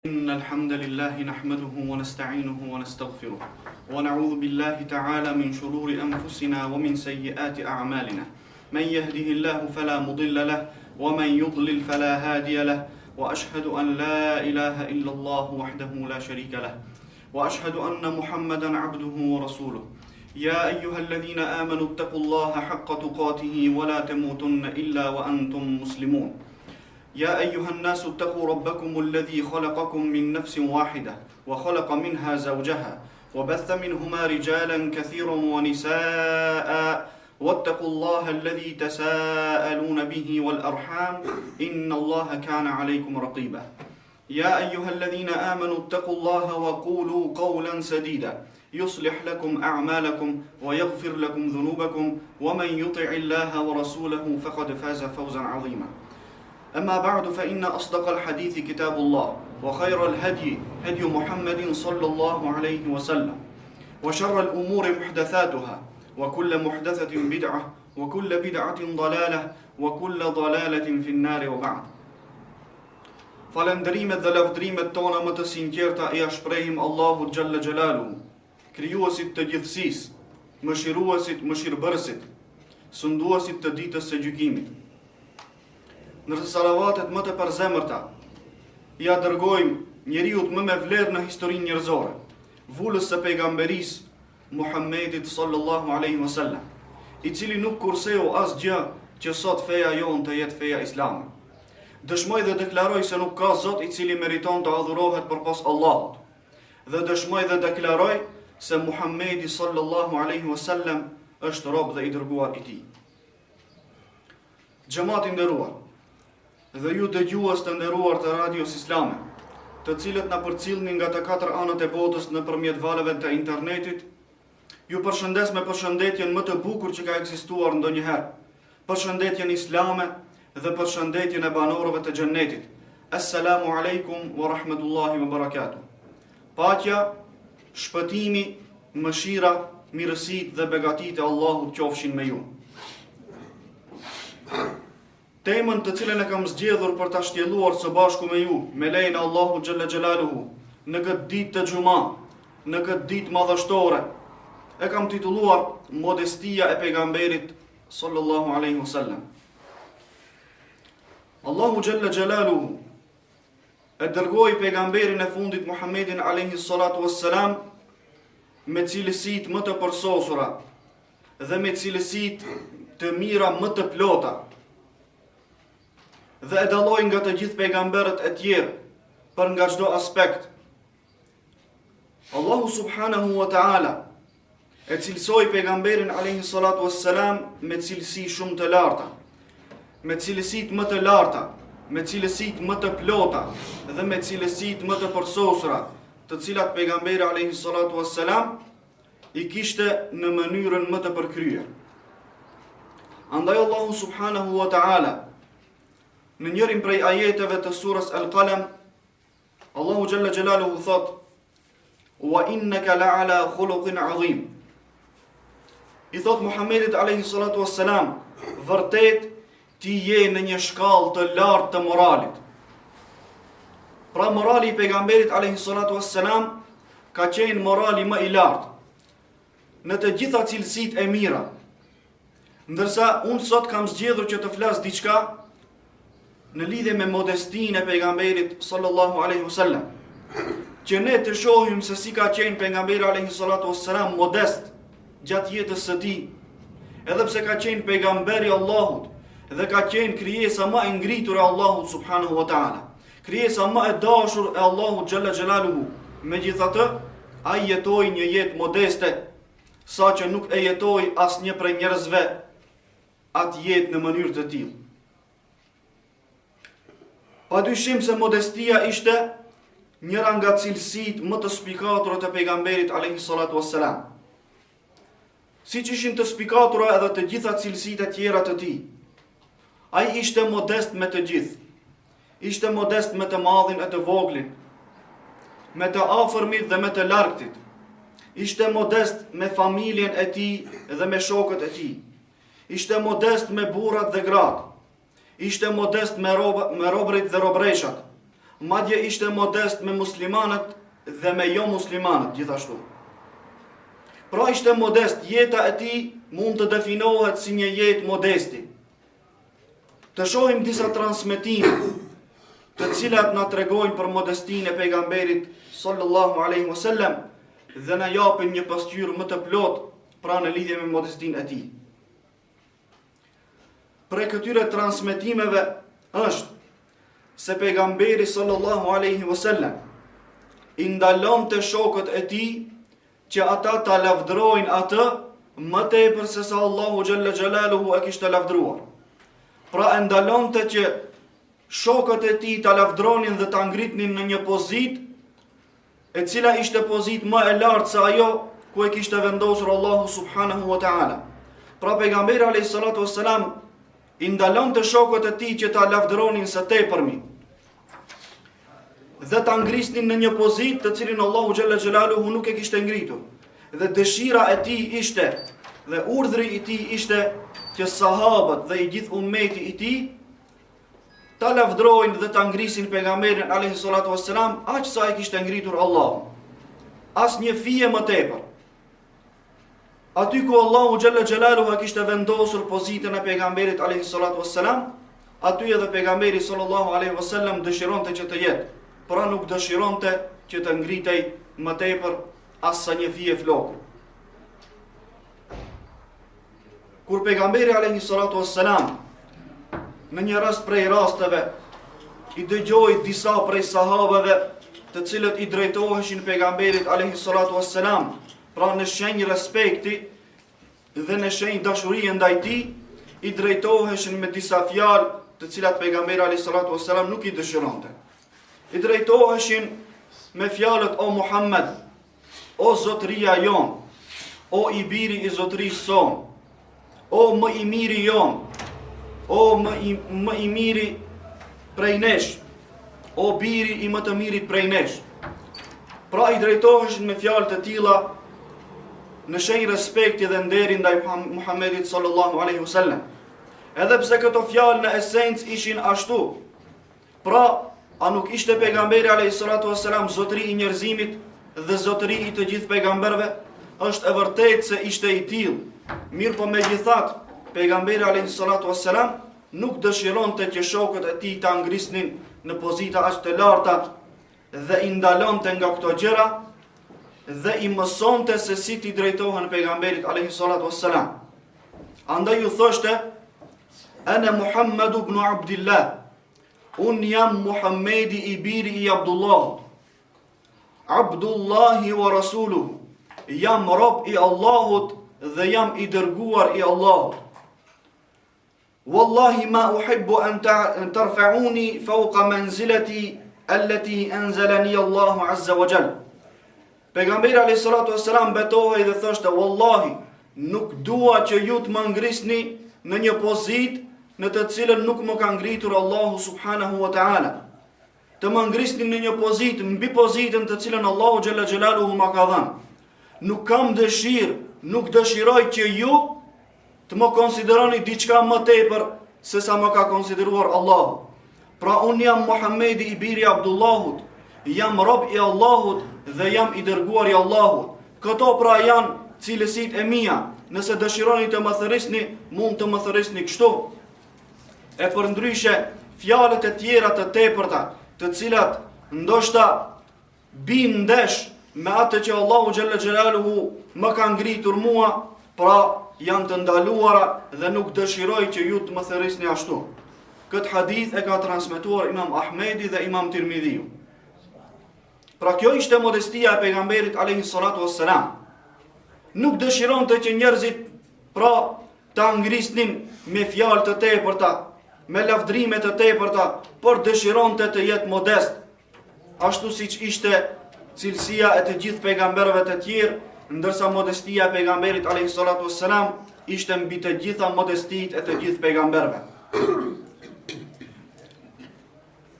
إن الحمد لله نحمده ونستعينه ونستغفره ونعوذ بالله تعالى من شرور أنفسنا ومن سيئات أعمالنا من يهده الله فلا مضل له ومن يضلل فلا هادي له وأشهد أن لا إله إلا الله وحده لا شريك له وأشهد أن محمدا عبده ورسوله يا أيها الذين آمنوا اتقوا الله حق تقاته ولا تموتن إلا وأنتم مسلمون يا أيها الناس اتقوا ربكم الذي خلقكم من نفس واحدة وخلق منها زوجها وبث منهما رجالا كثيرا ونساء واتقوا الله الذي تساءلون به والأرحام إن الله كان عليكم رقيبا يا أيها الذين آمنوا اتقوا الله وقولوا قولا سديدا يصلح لكم أعمالكم ويغفر لكم ذنوبكم ومن يطع الله ورسوله فقد فاز فوزا عظيما أما بعد فإن أصدق الحديث كتاب الله وخير الهدي هدي محمد صلى الله عليه وسلم وشر الأمور محدثاتها وكل محدثة بدعة وكل بدعة ضلالة وكل ضلالة في النار وبعد Falendrimet dhe lavdrimet tona më të sinqerta I shprehim Allahut Gjalla Gjalaluhu, krijuesit të gjithësisë, mëshiruesit, mëshirbërësit, sunduesit të ditës së gjykimit. Nërsa salavatet më të përzemërta ja dërgojmë njeriut më me vlerë në historinë njerëzore, vullës së pejgamberisë Muhammedit sallallahu alaihi wasallam, I cili nuk kurseu asgjë që sot feja jonë të jetë feja islame. Dëshmoj dhe deklaroj se nuk ka Zot I cili meriton të adhurohet përpas Allahut. Dhe dëshmoj dhe deklaroj se Muhammedi sallallahu alaihi wasallam është rob dhe I dërguar I Tij. Xhamati nderuar, dhe ju dëgjues të nderuar të radios islame, të cilët na përcjellni nga të katër anët e botës nëpërmjet valeve të internetit, ju përshëndes me përshëndetjen më të bukur që ka ekzistuar ndonjëherë, përshëndetjen islame dhe përshëndetjen e banorëve të xhennetit. Assalamu alaikum wa rahmatullahi wa barakatuh. Paqja, shpëtimi, mëshira, mirësitë dhe begatitë e Allahut qofshin me ju. Temën të cilën e kam zgjedhur për ta shtjelluar së bashku me ju, me lejen e Allahut Gjalla Gjalaluhu, në këtë ditë të xuma, në këtë ditë madhështore, e kam titulluar Modestia e pejgamberit sallallahu alaihi wasallam. Allahu Gjalla Gjalaluhu e dërgoi pejgamberin e fundit Muhammedin alaihi salatu wassalam me cilësitë më të përsosura dhe me cilësitë të mira më të plota, dhe e dalloi nga të gjithë pejgamberët e tjerë për nga çdo aspekt. Allahu subhanahu wa ta'ala e cilësoi pejgamberin alayhi salatu wassalam me cilësi shumë të larta, me cilësitë më të larta, me cilësitë më të plota dhe me cilësitë më të përsosura, të cilat pejgamberi alayhi salatu wassalam I kishte në mënyrën më të përkryer. Andaj Allahu subhanahu wa ta'ala në njërin prej ajeteve të surës Al-Qalam, Allahu Gjalla Gjalaluhu thot: "Wa innaka la'ala khuluqin 'azim." I thot Muhammedit alayhi salatu wassalam, vërtet ti je në një shkallë të lartë të moralit. Pra morali I pejgamberit alayhi salatu wassalam ka qenë morali më I lartë në të gjitha cilësitë e mira. Ndërsa unë sot kam zgjedhur që të flas diçka në lidhje me modestinë e pejgamberit sallallahu alaihi wasallam, që ne të shohim se si ka qenë pejgamberi alaihi salatu wassalam modest gjatë jetës së tij, edhe pse ka qenë pejgamberi Allahut dhe ka qenë krijesa më e ngritur e Allahut subhanahu wa taala, krijesa më e dashur e Allahut Gjalla Gjalaluhu. Megjithatë, ai jetoi një jetë modeste, saqë nuk e jetoi asnjë prej njerëzve atë jetë në mënyrë të tillë. Padyshim se modestia ishte njëra nga cilësitë më të spikatura të pejgamberit alayhi salatu wassalam. Siç ishin të spikatura edhe të gjitha cilësitë e tjera të tij. Ai ishte modest me të gjithë. Ishte modest me të madhin e të voglin, me të afërmit dhe me të largëtit. Ishte modest me familjen e tij dhe me shokët e tij. Ishte modest me burrat dhe gratë. Ishte modest me robrit dhe robreshat. madje ishte modest me muslimanët dhe me jo muslimanët gjithashtu. Pra ishte modest, jeta e tij mund të definohet si një jetë modesti. Të shohim disa transmetime të cilat na tregojnë për modestinë e pejgamberit sallallahu alaihi wasallam dhe na japin një pasqyrë më të plotë pra në lidhje me modestinë e tij. Për këtyre transmetimeve është se pejgamberi sallallahu alaihi wasallam i ndalon të shokët e tij që ata ta lavdrojnë atë më tepër se sa Allahu xhalla xhalaluhu e kishte lavdruar. Pra e ndalon të që shokët e tij ta lavdronin dhe ta ngritnin në një pozitë e cila ishte pozitë më e lartë se ajo ku e kishte vendosur Allahu subhanahu wa ta'ala. Pra pejgamberi alayhi salatu wassalam i ndalon të shokët e tij që ta lavdronin së tepërmi dhe ta ngrisnin në një pozitë të cilin Allahu xhalla xhelaluhu nuk e kishte ngritur. Dhe dëshira e tij ishte dhe urdhri i tij ishte që sahabët dhe i gjithë ummeti i tij ta lavdrojnë dhe ta ngrisin pejgamberin alayhi salatu wassalam aq sa e kishte ngritur Allahu. As një fije më tepër. Aty ku Allahu xhalla xhelaluhu kishte vendosur pozitën e pejgamberit alayhi salatu wassalam, aty edhe pejgamberi sallallahu alaihi wasallam dëshironte që të jetë, pra nuk dëshironte që të ngritej më tepër as sa një fije flokë. Kur pejgamberi alayhi salatu wassalam në një rast prej rasteve i dëgjoi disa prej sahabeve të cilët i drejtoheshin pejgamberit alayhi salatu wassalam, pra në shenjë respekti dhe në shenjë dashurie ndaj tij, i drejtoheshin me disa fjalë të cilat pejgamberi alayhi salatu wassalam nuk i dëshironte. I drejtoheshin me fjalët o Muhammed, o zotëria jon, o i biri i zotërisë son, o më i miri jon, o më i miri prej nesh, o biri i më të mirit prej nesh. Pra i drejtoheshin me fjalë të tilla në shenjë respekti dhe nderi ndaj Muhammedit sallallahu alaihi wasallam. Edhe pse këto fjalë në esencë ishin ashtu. Pra, a nuk ishte pejgamberi alayhi salatu wassalam zotëri i njerëzimit dhe zotëri i të gjithë pejgamberëve? Është e vërtetë se ishte i tillë. Mirë po megjithatë, pejgamberi alayhi salatu wassalam nuk dëshironte që shokët e tij ta ngrisnin në pozita aq të larta dhe i ndalonte nga këto gjëra dhe i mësonte se si t'i drejtohen pejgamberit alayhi salatu wassalam. Andaj u thoshte: "Ana Muhammad ibn Abdullah." Unë jam Muhammedi i biri i Abdullahut. Abdullahi wa rasuluhu. Jam rob i Allahut dhe jam i dërguar i Allahut. Wallahi ma uhibbu an tarfa'uni fawqa manzilati allati anzalani Allahu azza wa jall. Pejgamberi alayhi salatu wassalam betohej dhe thoshte: "Wallahi, nuk dua që ju të më ngrisni në një pozitë në të cilën nuk më ka ngritur Allahu subhanahu wa ta'ala. Të më ngrisni në një pozitë mbi pozitën të cilën Allahu xhalla xhelaluhu ma ka dhënë. Nuk kam dëshirë, nuk dëshiroj që ju të më konsideroni diçka më tepër se sa më ka konsideruar Allahu. Pra unë jam Muhammedi i biri Abdullahut, jam rob i Allahut dhe jam i dërguar i Allahut. Këto pra janë cilësitë e mia. Nëse dëshironi të më thërrisni, mund të më thërrisni kështu." E përndryshe, fjalët e tjera të tepërta, të cilat ndoshta bin ndesh me atë që Allahu xhalla xhelaluhu më ka ngritur mua, pra janë të ndaluara dhe nuk dëshiroj që ju të më thërrisni ashtu. Këtë hadith e ka transmetuar Imam Ahmedi dhe Imam Tirmidhiu. Pra kjo ishte modestia e pejgamberit alayhi salatu wassalam. Nuk dëshironte që njerëzit pra ta ngrisnin me fjalë të tepërta, me lavdrime të tepërta, por dëshironte të jetë modest, ashtu siç ishte cilësia e të gjithë pejgamberëve të tjerë, ndërsa modestia e pejgamberit alayhi salatu wassalam ishte mbi të gjitha modestitë e të gjithë pejgamberëve.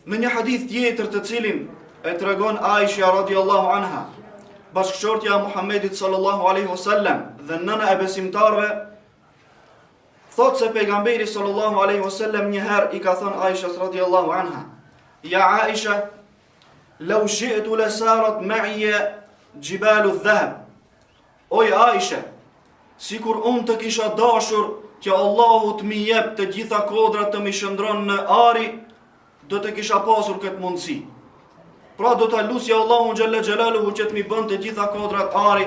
Në një hadith tjetër të cilin e tregon Aisha radhiyallahu anha, bashkëshortja e Muhammedit sallallahu alaihi wasallam dhe nëna e besimtarëve, thot se pejgamberi sallallahu alaihi wasallam një herë i ka thënë Aishës radhiyallahu anha: "Ja Aisha, "Law shi'tu lasarat ma'iya jibalu dhahab." Oj Aisha, sikur unë të kisha dashur që Allahu të mi jep të gjitha kodrat të mi shëndron në ari, do të kisha pasur këtë mundësi. Pra do të lusja Allahu xhalla xhelaluhu që të mi bën të gjitha kodrat ari,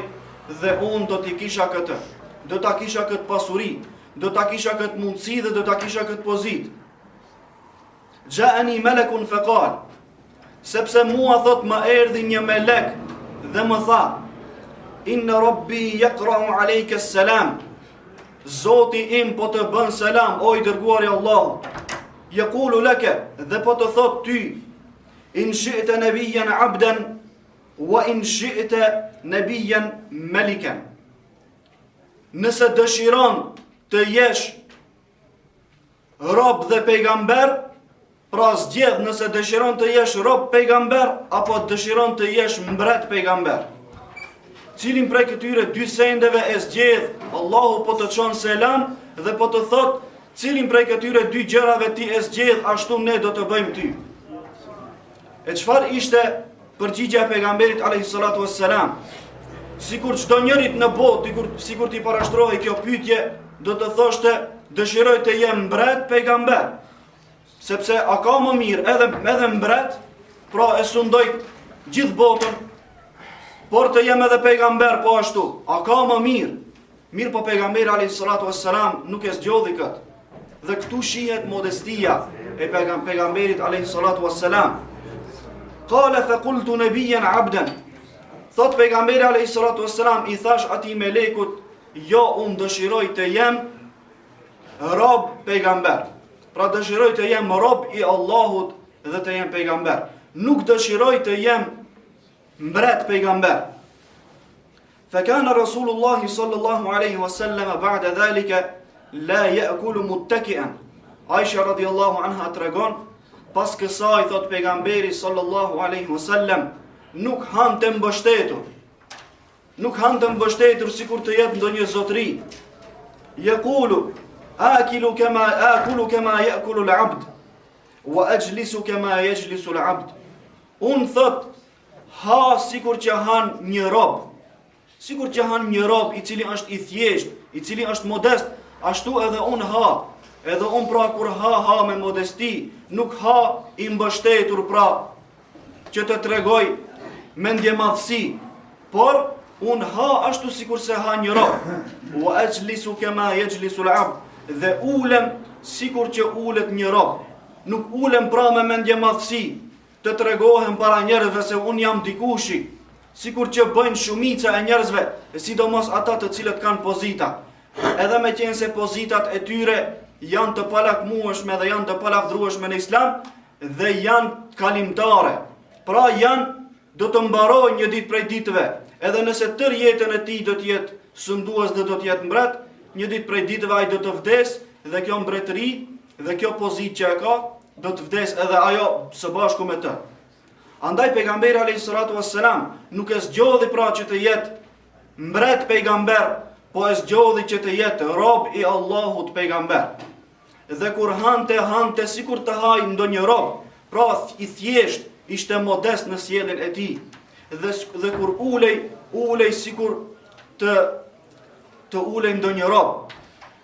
dhe unë do t'i kisha këtë. Do t'a kisha këtë pasuri, do t'a kisha këtë mundësi dhe do t'a kisha këtë pozit. Ja'ani malakun faqal, sepse mua thot më erdhi një melek dhe më tha: "Inna rabbi yaqra'u alayka as-salam." Zoti im po të bën selam, o i dërguari i Allahut. Yaqulu laka, dhe po të thot ty: "In shi'ta nabiyyan 'abdan wa in shi'ta nabiyyan malikan." Nëse dëshiron të jesh rob dhe pejgamber, pra zgjedh nëse dëshiron të jesh rob pejgamber apo dëshiron të jesh mbret pejgamber. Cilin prej këtyre dy sendeve e zgjedh, Allahu po të çon selam dhe po të thot, cilin prej këtyre dy gjërave ti e zgjedh, ashtu ne do të bëjmë ty. E çfarë ishte përgjigjja e pejgamberit alayhi salatu wassalam? Sikur çdo njerit në botë, sikur ti parashtrohej kjo pyetje, do të thoshte dëshiroj të jem mbret pejgamber. Sepse a ka më mirë edhe mbret, pra e sundoj gjithë botën, por të jem edhe pejgamber po ashtu. A ka më mirë? Mirë po pejgamberi alayhi salatu wassalam nuk e zgjodhi këtë. Dhe këtu shihet modestia e pejgamberit alayhi salatu wassalam. Qala fa qultu nabiyyan 'abdan. Thot pejgamberi alayhi salatu wassalam, i thash atij melekut, jo unë dëshiroj të jem rob pejgamber. Pra dëshiroj të jem rob i Allahut dhe të jem pejgamber. Nuk dëshiroj të jem mbret pejgamber. فكان رسول الله صلى الله عليه وسلم بعد ذلك لا يأكل متكئا. Aisha radiallahu anha tregon, pas kësaj thot pejgamberi sallallahu alaihi wasallam, nuk hante mbështetur. Nuk hante mbështetur sikur të jetë ndonjë zotëri. Yaqulu akulu kama ya'kulu al-'abd wa ajlisu kama yajlisu al-'abd. Un thot ha sikur që han një rob. Sikur që han një rob i cili është i thjesht, i cili është modest, ashtu edhe un ha. Edhe un pra kur ha me modesti, nuk ha i mbështetur pra që të tregoj mendje madhësi, por un ha ashtu sikur se ha një rob. Wa ajlisu kama yajlisu al-'abd, dhe ulem sikur që ulet një rob. Nuk ulem pra me mendje madhësi, të tregohem para njerëzve se un jam dikushi, sikur që bëjnë shumica e njerëzve, sidomos ata të cilët kanë pozita. Edhe me qenë se pozitat e tyre janë të palakmueshme dhe janë të palavdrueshme në Islam dhe janë kalimtare. Pra do të mbarojnë një ditë prej ditëve. Edhe nëse tërë jetën e tij do të jetë sundues dhe do të jetë mbret, një ditë prej ditëve ai do të vdes dhe kjo mbretëri dhe kjo pozitë që e ka do të vdes edhe ajo së bashku me të. Andaj pejgamberi alayhi salatu wassalam nuk e zgjodhi pra që të jetë mbret pejgamber, po e zgjodhi që të jetë rob i Allahut pejgamber. Dhe kur hante sikur të hajë ndonjë rob, pra i thjesht, ishte modest në sjelljen e tij. Dhe kur ulej sikur të ulej ndonjë rob.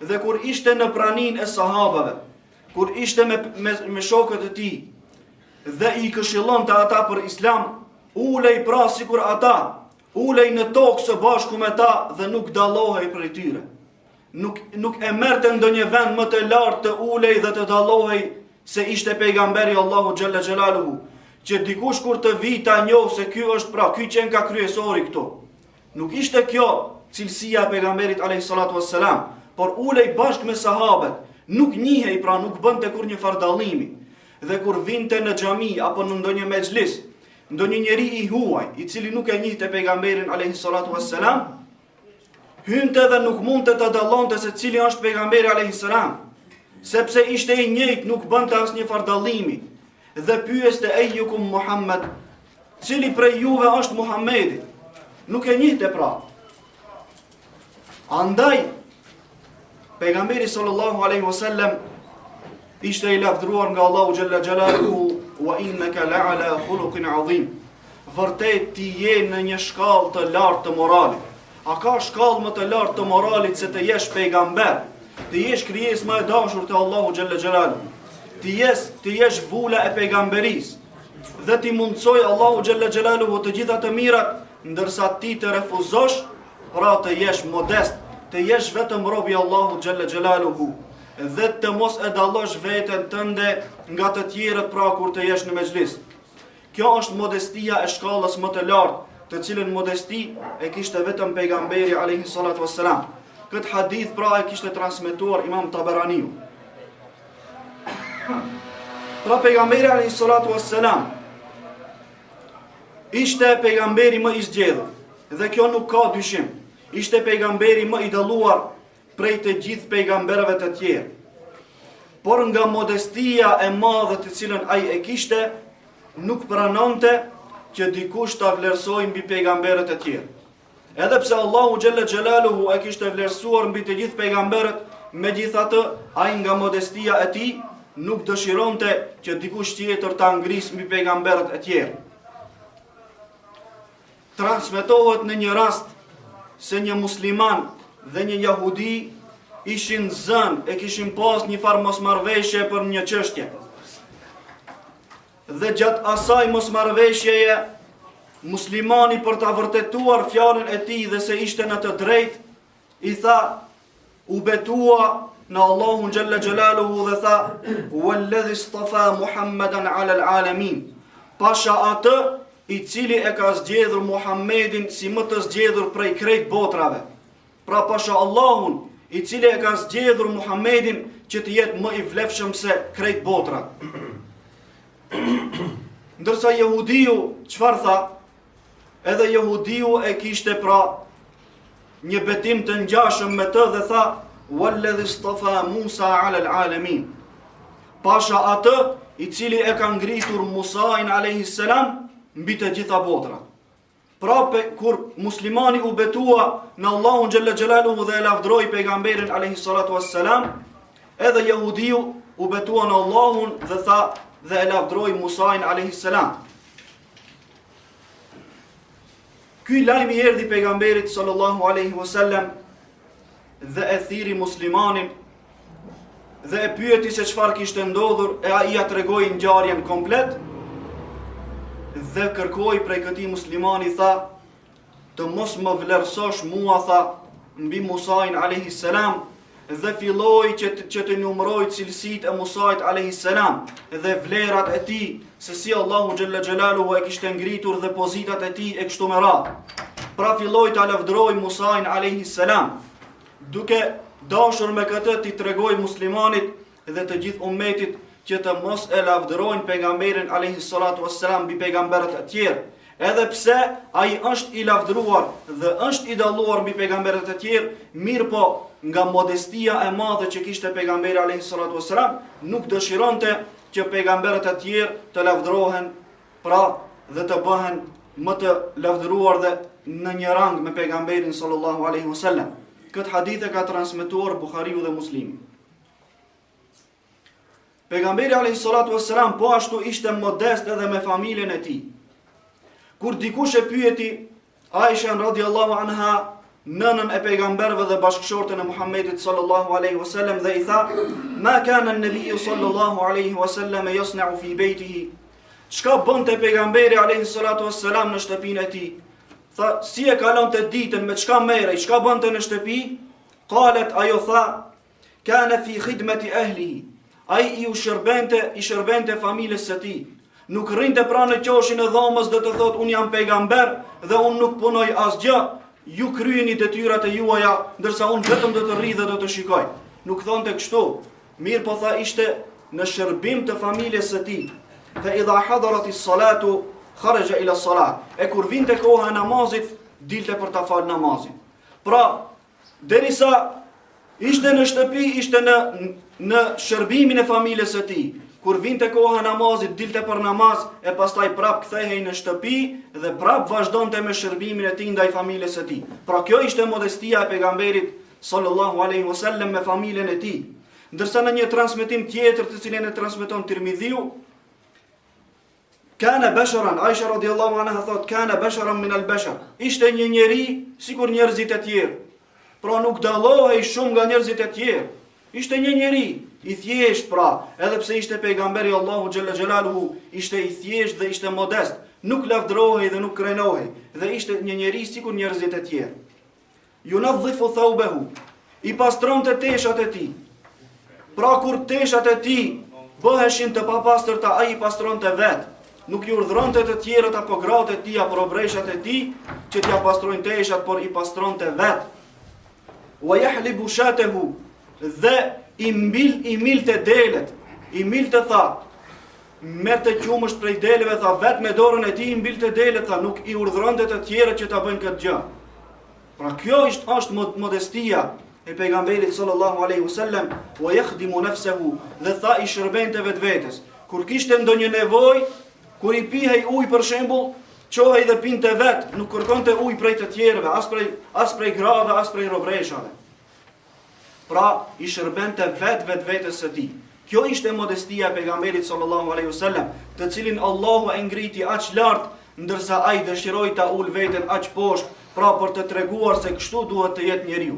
Dhe kur ishte në praninë e sahabeve, kur ishte me shokët e tij dhe i këshillonte ata për Islam, ulej pra sikur ata, ulej në tokë së bashku me ta dhe nuk dallohej prej tyre. Nuk e merrte ndonjë vend më të lartë të ulej dhe të dallohej se ishte pejgamberi Allahu xhalla xhelaluhu, që dikush kur të vi ta njohë se ky është pra ky që ka kryesori këtu. Nuk ishte kjo cilësia e pejgamberit alayhi salatu wassalam, por ulej bashkë me sahabët, nuk njihej pra nuk bënte kurrë një fardallimi. Dhe kur vinte në xhami apo në ndonjë mexhlis, ndonjë njeri i huaj, i cili nuk e njihte pejgamberin alayhi salatu wassalam, hynte dhe nuk mundte të dallonte se cili është pejgamberi alayhi salam, sepse ishte i njëjtë, nuk bënte asnjë fardallimi. Dhe pyeste ejukum Muhammed, cili prej juve është Muhamedi? Nuk e njihte pra. Andaj pejgamberi sallallahu alaihi wasallam ishte i lavdruar nga Allahu xhalla xhalaluhu wa innaka la'ala khuluqin azim. vërtet ti je në një shkallë të lartë të moralit. A ka shkallë më të lartë të moralit se të jesh pejgamber, të jesh krijesë më e dashur të Allahu xhalla xhelalu, të jesh vula e pejgamberisë, dhe ti mundsoj Allahu xhalla xhelalu të gjitha të mirat, ndërsa ti të refuzosh, pra të jesh modest, të jesh vetëm robi Allahu xhalla xhelalu, dhe të mos e dallosh veten tënde nga të tjerët, pra kur të jesh në mexhlis. Kjo është modestia e shkallës më të lartë, të cilën modesti e kishte vetëm pejgamberi alayhi salatu wassalam. Këtë hadith pra e kishte transmetuar Imam Tabaraniu. Pra pejgamberi alayhi salatu wassalam ishte pejgamberi më i zgjedhur, dhe kjo nuk ka dyshim. Ishte pejgamberi më i dalluar prej të gjithë pejgamberëve të tjerë. Por nga modestia e madhe të cilën ai e kishte, nuk pranonte që dikush ta vlerësojë mbi pejgamberët e tjerë. Edhe pse Allahu xhalla xhelaluhu e kishte vlerësuar mbi të gjithë pejgamberët, megjithatë ai nga modestia e tij nuk dëshironte që dikush tjetër ta ngrisë mbi pejgamberët e tjerë. Transmetohet në një rast se një musliman dhe një jahudi ishin zënë e kishin pas një farë mosmarrveshje për një çështje. Dhe gjatë asaj mosmarrveshjeje, muslimani për ta vërtetuar fjalën e tij dhe se ishte në të drejtë, i tha, u betua në Allahun xhalla xhelaluhu dhe tha, "Walladhi istafa Muhammadan 'ala al-alamin." Pasha atë i cili e ka zgjedhur Muhammedin si më të zgjedhur prej krejt botrave. Pra pasha Allahun i cili e ka zgjedhur Muhammedin që të jetë më i vlefshëm se krejt botrat. Ndërsa jehudiu, çfarë tha? Edhe jehudiu e kishte pra një betim të ngjashëm me të dhe tha, "Walladhi istafa Musa 'ala al-alamin." Pasha atë i cili e ka ngritur Musain alayhi salam mbi të gjitha botrat. Pra kur muslimani u betua në Allahun xhalla xhelaluhu dhe e lavdroi pejgamberin alayhi salatu wassalam, edhe jehudiu u betua në Allahun dhe tha dhe e lavdroi Musain alayhi salam. Ky lajm i erdhi pejgamberit sallallahu alaihi wasallam dhe e thiri muslimanin dhe e pyeti se çfarë kishte ndodhur, e ai ja tregoi ngjarjen komplet dhe kërkoi prej këtij muslimani, tha, "Të mos më vlerësosh mua", tha, "mbi Musain alayhi salam", dhe filloi që të numëroj cilësitë e Musait alayhi salam dhe vlerat e tij, se si Allahu xhalla xhelaluhu e kishte ngritur dhe pozitat e tij e kështu me radhë. Pra filloi ta lavdroi Musain alayhi salam, duke dashur me këtë t'i tregoj muslimanit dhe të gjithë ummetit që të mos e lavdërojnë pejgamberin alayhi salatu wassalam mbi pejgamberët e tjerë. Edhe pse ai është i lavdëruar dhe është i dalluar mbi pejgamberët e tjerë, mirë po nga modestia e madhe që kishte pejgamberi alayhi salatu wassalam, nuk dëshironte që pejgamberët e tjerë të lavdërohen, pra dhe të bëhen më të lavdëruar dhe në një rang me pejgamberin sallallahu alaihi wasallam. Këtë hadith e ka transmetuar Buhariu dhe Muslimi. Pejgamberi alayhi salatu wassalam po ashtu ishte modest edhe me familjen e tij. Kur dikush e pyeti Aisha radhiyallahu anha, nënën e pejgamberëve dhe bashkëshortën e Muhammedit sallallahu alaihi wasallam, dhe i tha, "Ma kana an-nabiy sallallahu alaihi wasallam yasna'u fi baytihi." Çka bënte pejgamberi alayhi salatu wassalam në shtëpinë e tij? Tha, si e kalonte ditën, me çka merrej, çka bënte në shtëpi? Qalet, ajo tha, "Kana fi khidmati ahlihi." Ai i shërbente familjes së tij. Nuk rrinte pranë në qoshin e dhomës dhe të thotë, "Unë jam pejgamber dhe unë nuk punoj asgjë, ju kryeni detyrat e juaja, ndërsa unë vetëm do të rri dhe do të shikoj." Nuk thonte kështu. Mirë po tha, ishte në shërbim të familjes së tij. Fa idha hadarati s-salatu kharaja ila s-salat. E kur vinte koha e namazit, dilte për ta fal namazin. Pra, derisa ishte në shtëpi, ishte në shërbimin e familjes së tij. Kur vinte koha e namazit, dilte për namaz e pastaj prap kthehej në shtëpi dhe prap vazhdonte me shërbimin e tij ndaj familjes së tij. Pra kjo ishte modestia e pejgamberit sallallahu alaihi wasallam me familjen e tij. Ndërsa në një transmetim tjetër, të cilin e transmeton Tirmidhiu, Kana basharan, Aisha radiallahu anha thot, kana basharan min al-bashar. Ishte një njeri sikur njerëzit e tjerë. Pra nuk dallohej shumë nga njerëzit e tjerë. Ishte një njeri i thjesht, pra, edhe pse ishte pejgamberi Allahu xhalla xhelaluhu, ishte i thjesht dhe ishte modest, nuk lavdrohej dhe nuk krenohej, dhe ishte një njeri sikur njerëzit e tjerë. Yunadhifu thawbahu, i pastronte teshat e tij. Pra kur teshat e tij bëheshin të papastërta, ai i pastronte vetë. Nuk i urdhëronte të tjerët apo gratë e tij apo robreshat e tij që t'ia pastrojnë teshat, por i pastronte vetë. Wa yahlibu shatahu, dhe i milte delet, i milte tha, merrte qumësht prej deleve, tha, vetë me dorën e tij i milte delet, tha, nuk i urdhëronte të tjerët që ta bëjnë këtë gjë. Pra kjo është modestia e pejgamberit sallallahu alaihi wasallam, wa yakhdimu nafsahu, dhe tha i shërbente vetvetes. Kur kishte ndonjë nevojë, kur i pihej ujë për shembull, çohej dhe pinte vet, nuk kërkonte ujë prej të tjerëve, as prej grave, as prej robreshave. Pra i shërbente vetvetes së tij. Kjo ishte modestia e pejgamberit sallallahu alaihi wasallam, të cilin Allahu e ngriti aq lart, ndërsa ai dëshiroi ta ul veten aq poshtë, pra për të treguar se kështu duhet të jetë njeriu.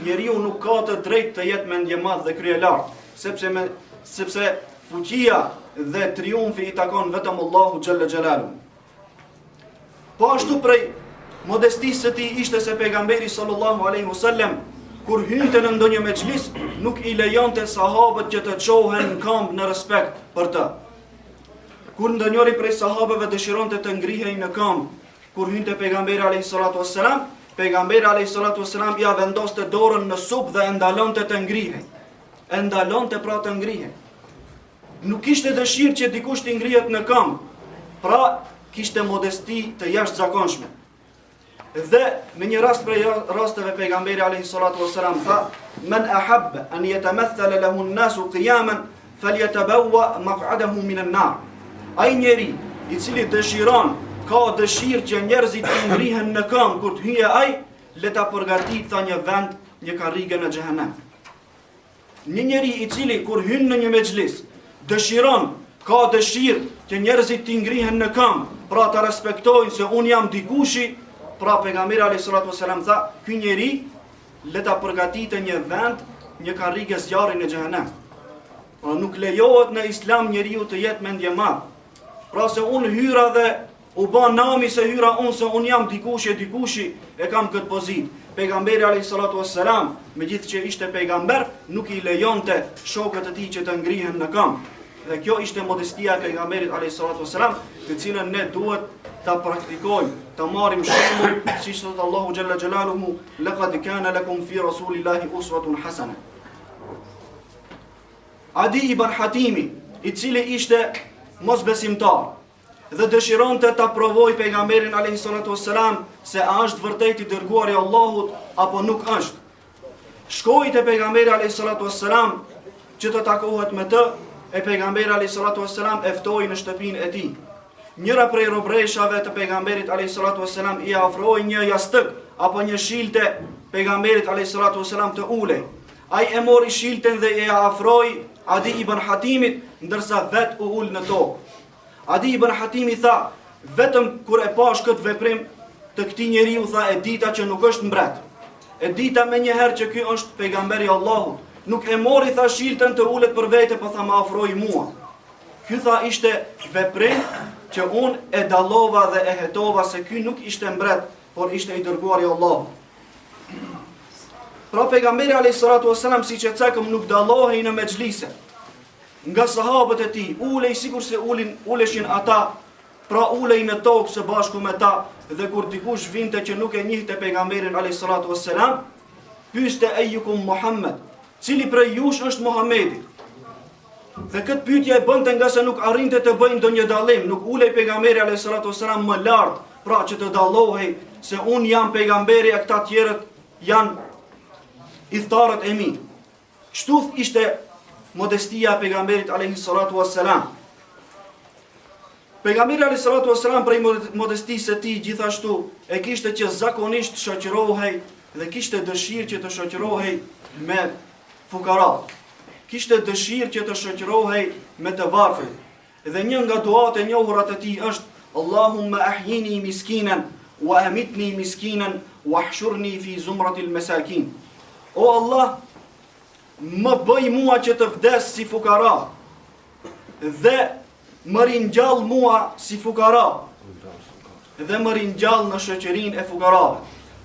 Njeriu nuk ka të drejtë të jetë mendje madh dhe krye lart, sepse fuqia dhe triumfi i takon vetëm Allahu xhalla xhelalu. Po ashtu prej modestisë së tij ishte se pejgamberi sallallahu alaihi wasallam kur hynte në ndonjë mexhlis, nuk i lejonte sahabët që të çohen në këmbë në respekt për të. Kur ndonjëri prej sahabëve dëshironte të ngrihej në këmbë, kur hynte pejgamberi alayhi salatu wassalam, pejgamberi alayhi salatu wassalam ia vendoste dorën në supë dhe e ndalonte të ngrihej. E ndalonte pra të ngrihej. Nuk kishte dëshirë që dikush të ngrihet në këmbë, pra kishte modesti të jashtëzakonshme. Dhe në një rast prej rasteve pejgamberi alayhi salatu wassalam tha: "Men ahabba an yatamathala lahu an-nasu qiyaman falyatabawwa maq'adahu min an-nar." Ai njeri i cili dëshiron, ka dëshirë që njerëzit të ngrihen në këmbë kur të hyjë ai, le ta përgatit tha një vend, një karrige në xhehenem. Një njeri i cili kur hyn në një mexhlis, dëshiron, ka dëshirë që njerëzit të ngrihen në këmbë, pra ta respektojnë se un jam dikushi, pra pejgamberi alayhi salatu wasalam tha, ky njeri le ta përgatitë një vend, një karrige zjarri në xhehenem. Pra nuk lejohet në islam njeriu të jetë mendje madh. Pra se unë hyra dhe u ba nami se hyra unë, se unë jam dikushi, e kam këtë pozitë. Pejgamberi alayhi salatu wassalam, megjithë që ishte pejgamber, nuk i lejonte shokët e tij që të ngrihen në këmbë. Dhe kjo ishte modestia e pejgamberit alayhi salatu wassalam, të cilën ne duhet ta praktikojmë, ta marrim shembull, siç thot Allahu xhalla xhelaluhu, laqad kana lakum fi rasulillahi uswatun hasana. Adi ibn Hatimi, i cili ishte mosbesimtar dhe dëshironte ta provoj pejgamberin alayhi salatu wassalam se a është vërtet i dërguari i Allahut apo nuk është. Shkoi te pejgamberi alayhi salatu wassalam që të takohet me të, e pejgamberi alayhi salatu wassalam e ftoi në shtëpinë e tij. Njëra prej robreshave të pejgamberit alayhi salatu wassalam i ofroi një jastëk apo një shilte pejgamberit alayhi salatu wassalam të ulej. Ai e mori shilten dhe e ofroi Adi ibn Hatimit, ndërsa vet u ul në tokë. Adi ibn Hatimi tha, vetëm kur e pash këtë veprim të këtij njeriu, tha, e dita që nuk është mbret. E dita me njëherë që ky është pejgamberi i Allahut. Nuk e mori, tha, shilten të ulet për vete, po tha, ma ofroi mua. Ky tha ishte veprim që unë e dallova dhe e hetova se ky nuk ishte mbret, por ishte i dërguari i Allahut. Pra pejgamberi alayhi salatu wasalam, siç e cekëm, nuk dallohej në mexhlise. Nga sahabët e tij, ulej sikur se uleshin ata, pra ulej në tokë së bashku me ta, dhe kur dikush vinte që nuk e njihte pejgamberin alayhi salatu wasalam, pyeste ejukum Muhammed, cili prej jush është Muhamedi? Dhe këtë pyetje e bënte nga se nuk arrinte të bëjnë ndonjë dallim, nuk ulej pejgamberi alayhi salatu wasalam më lart, pra që të dallohej se un jam pejgamberi e këta tjerët janë idhtarët e mi. Kështu ishte modestia e pejgamberit alayhi salatu wassalam. Pejgamberi alayhi salatu wassalam prej modestisë së tij gjithashtu e kishte që zakonisht shoqërohej dhe kishte dëshirë që të shoqërohej me fukarat. Kishte dëshirë që të shoqërohej me të varfrit Dhe një nga duat e njohurat e tij është Allahumma ahyini miskinan wa amitni miskinan wa hshurni fi zumratil masakin. O Allah, më bëj mua që të vdes si fukara dhe më ringjall mua si fukara dhe më ringjall në shoqërinë e fukarave.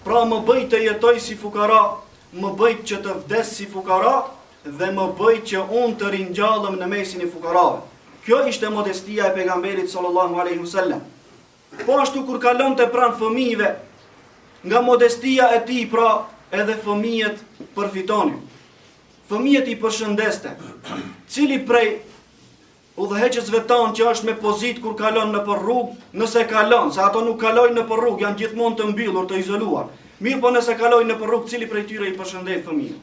Pra më bëj të jetoj si fukara, më bëj që të vdes si fukara dhe më bëj që unë të ringjallem në mesin e fukarave. Kjo ishte modestia e pejgamberit sallallahu alaihi wasallam. Po ashtu kur kalon të pranë fëmijëve, nga modestia e tij, pra edhe fëmijët përfitonin. Fëmijët i përshëndeste. Cili prej udhëheqësve tanë që është me pozit kur kalon në për rrugë, nëse kalon, se ato nuk kalojnë në për rrugë, janë gjithmonë të mbyllur, të izoluar. Mirë po nëse kalojnë në për rrugë, cili prej tyre i përshëndet fëmijët.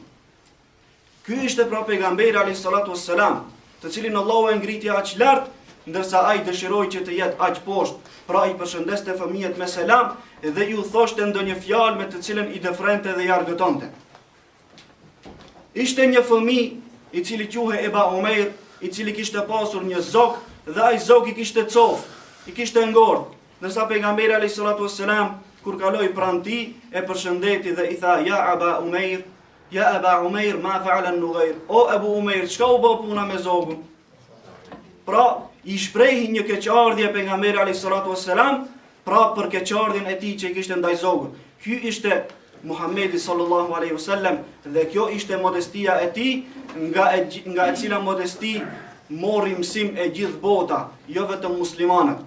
Ky ishte pra pejgamberi alayhis salatu wassalam, të cilin Allahu e ngriti aq lart, ndërsa ai dëshiroi që të jetë aq poshtë, pra i përshëndeste fëmijët me selam dhe ju thoshte ndonjë fjalë me të cilën i dëfrente dhe i argëtonte. Ishte një fëmijë i cili quhej Eba Umeir, i cili kishte pasur një zog dhe ai zog i kishte cof, i kishte ngordh. Ndërsa pejgamberi alayhis salatu wassalam kur kaloi pranë tij e përshëndeti dhe i tha ja Aba Umeir, ma fa'ala an-nughayr. O Abu Umeir, çka u bë puna me zogun? Pra, i shprehi një keqardhje pejgamberi alayhis salatu wassalam, pra për keqardhjen e tij që i kishte ndaj zogut. Ky ishte Muhamedi sallallahu alaihi wasallam dhe kjo ishte modestia e tij, nga e cila modesti mori mësim e gjithë bota, jo vetëm muslimanët.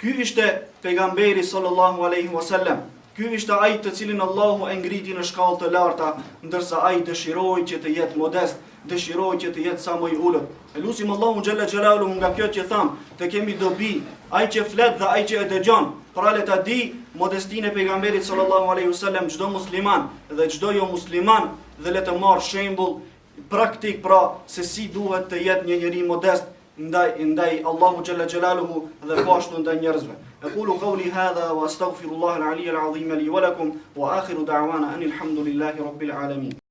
Ky ishte pejgamberi sallallahu alaihi wasallam. Ky ishte ai të cilin Allahu e ngriti në shkallë të larta, ndërsa ai dëshiroi që të jetë modest, dëshiroi që të jetë sa më i ulët. Elusim Allahu xhalla xhelaluhu nga kjo që tham, të kemi dobi, ai që flet dhe ai që e dëgjon, pra le ta di modestinë e pejgamberit sallallahu alaihi wasallam çdo musliman dhe çdo jo musliman dhe le të marr shembull praktik pra se si duhet të jetë një njeri modest ndaj Allahu xhalla xhelaluhu dhe po ashtu ndaj njerëzve. أقول قولي هذا وأستغفر الله العلي العظيم لي ولكم وآخر دعوانا أن الحمد لله رب العالمين.